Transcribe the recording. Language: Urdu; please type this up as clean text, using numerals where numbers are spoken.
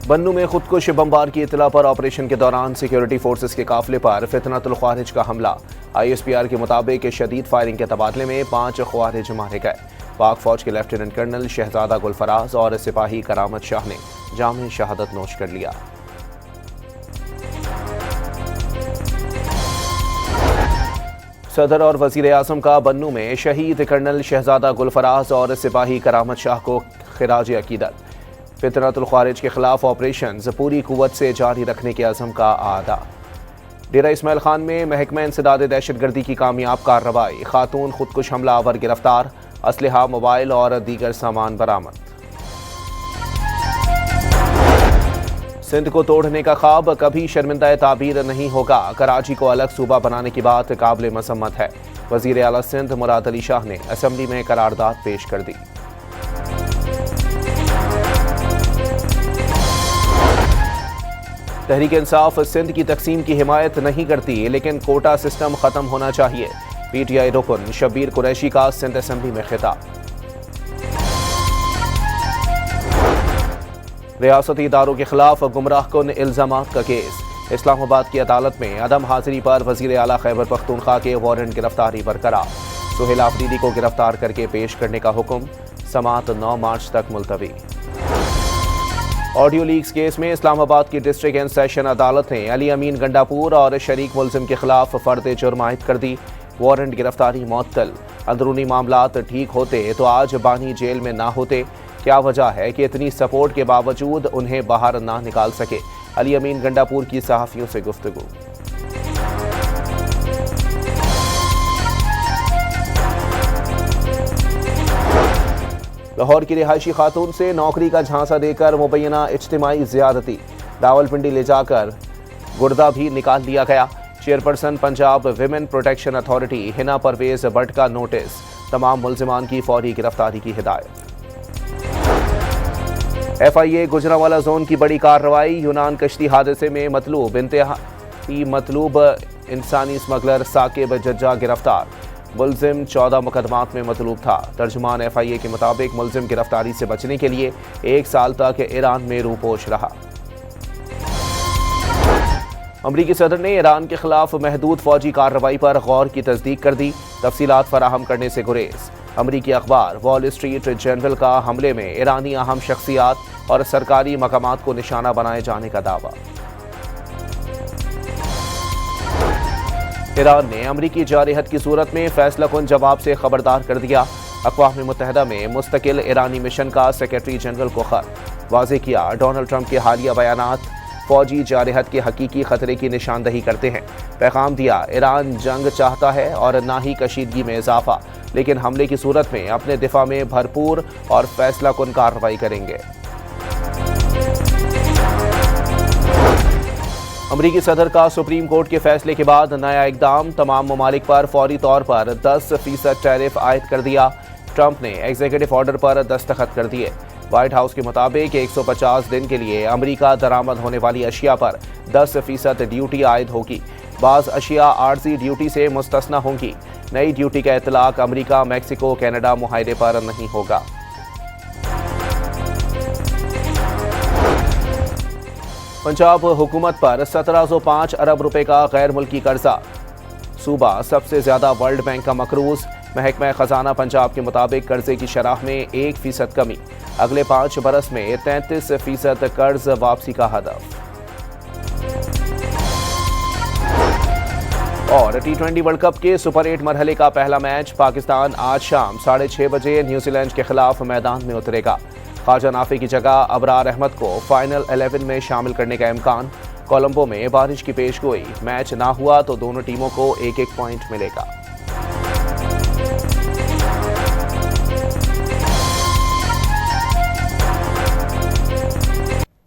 بنوں میں خودکش بمبار کی اطلاع پر آپریشن کے دوران سیکیورٹی فورسز کے قافلے پر فتنۃ الخوارج کا حملہ۔ ISPR کے مطابق شدید فائرنگ کے تبادلے میں 5 خوارج مارے گئے۔ پاک فوج کے لیفٹیننٹ کرنل شہزادہ گلفراز اور سپاہی کرامت شاہ نے جام شہادت نوش کر لیا۔ صدر اور وزیر اعظم کا بنوں میں شہید کرنل شہزادہ گلفراز اور سپاہی کرامت شاہ کو خراج عقیدت۔ فتنۃ الخوارج کے خلاف آپریشنز پوری قوت سے جاری رکھنے کے عزم کا اعادہ۔ ڈیرہ اسماعیل خان میں محکمہ انسداد دہشت گردی کی کامیاب کارروائی، خاتون خودکش حملہ آور گرفتار، اسلحہ، موبائل اور دیگر سامان برآمد۔ سندھ کو توڑنے کا خواب کبھی شرمندہ تعبیر نہیں ہوگا، کراچی کو الگ صوبہ بنانے کی بات قابل مذمت ہے۔ وزیر اعلیٰ سندھ مراد علی شاہ نے اسمبلی میں قرارداد پیش کر دی۔ تحریک انصاف سندھ کی تقسیم کی حمایت نہیں کرتی، لیکن کوٹا سسٹم ختم ہونا چاہیے۔ PTI رکن شبیر قریشی کا سندھ اسمبلی میں خطاب۔ ریاستی اداروں کے خلاف گمراہ کن الزامات کا کیس، اسلام آباد کی عدالت میں عدم حاضری پر وزیر اعلیٰ خیبر پختونخوا کے وارنٹ گرفتاری برقرار، سہیل آفریدی کو گرفتار کر کے پیش کرنے کا حکم، سماعت 9 مارچ تک ملتوی۔ آڈیو لیکس کیس میں اسلام آباد کی ڈسٹرکٹ اینڈ سیشن عدالت نے علی امین گنڈاپور اور شریک ملزم کے خلاف فرد جرم عائد کر دی، وارنٹ گرفتاری معطل۔ اندرونی معاملات ٹھیک ہوتے تو آج بانی جیل میں نہ ہوتے، کیا وجہ ہے کہ اتنی سپورٹ کے باوجود انہیں باہر نہ نکال سکے؟ علی امین گنڈاپور کی صحافیوں سے گفتگو۔ لاہور کی رہائشی خاتون سے نوکری کا جھانسا دے کر مبینہ اجتماعی زیادتی، راولپنڈی لے جا کر گردہ بھی نکال لیا گیا۔ Chairperson Punjab women protection authority ہنا پرویز بٹ کا نوٹس، تمام ملزمان کی فوری گرفتاری کی ہدایت۔ FIA گجرانوالہ زون کی بڑی کارروائی، یونان کشتی حادثے میں انتہائی مطلوب انسانی اسمگلر ثاقب ججا گرفتار، ملزم 14 مقدمات میں مطلوب تھا۔ ترجمان FIA کے مطابق ملزم گرفتاری سے بچنے کے لیے 1 سال تک ایران میں روپوش رہا۔ امریکی صدر نے ایران کے خلاف محدود فوجی کارروائی پر غور کی تصدیق کر دی، تفصیلات فراہم کرنے سے گریز۔ امریکی اخبار وال اسٹریٹ جرنل کا حملے میں ایرانی اہم شخصیات اور سرکاری مقامات کو نشانہ بنائے جانے کا دعویٰ۔ ایران نے امریکی جارحیت کی صورت میں فیصلہ کن جواب سے خبردار کر دیا، اقوام متحدہ میں مستقل ایرانی مشن کا سیکرٹری جنرل کو خط، واضح کیا ڈونلڈ ٹرمپ کے حالیہ بیانات فوجی جارحیت کے حقیقی خطرے کی نشاندہی کرتے ہیں۔ پیغام دیا، ایران جنگ چاہتا ہے اور نہ ہی کشیدگی میں اضافہ، لیکن حملے کی صورت میں اپنے دفاع میں بھرپور اور فیصلہ کن کارروائی کریں گے۔ امریکی صدر کا سپریم کورٹ کے فیصلے کے بعد نیا اقدام، تمام ممالک پر فوری طور پر 10% ٹیرف عائد کر دیا۔ ٹرمپ نے ایگزیکٹو آرڈر پر دستخط کر دیے۔ وائٹ ہاؤس کے مطابق 150 دن کے لیے امریکہ درآمد ہونے والی اشیاء پر 10% ڈیوٹی عائد ہوگی، بعض اشیاء عارضی ڈیوٹی سے مستثنی ہوں گی۔ نئی ڈیوٹی کا اطلاق امریکہ میکسیکو کینیڈا معاہدے پر نہیں ہوگا۔ پنجاب حکومت پر 1705 ارب روپے کا غیر ملکی قرضہ، صوبہ سب سے زیادہ ورلڈ بینک کا مقروض۔ محکمہ خزانہ پنجاب کے مطابق قرضے کی شرح میں 1% کمی، اگلے 5 برس میں 33% قرض واپسی کا ہدف۔ اور T20 ورلڈ کپ کے سپر 8 مرحلے کا پہلا میچ، پاکستان آج شام 6:30 بجے نیوزی لینڈ کے خلاف میدان میں اترے گا۔ خواجہ نافع کی جگہ ابرار احمد کو فائنل 11 میں شامل کرنے کا امکان۔ کولمبو میں بارش کی پیش گوئی، میچ نہ ہوا تو دونوں ٹیموں کو 1-1 پوائنٹ ملے گا۔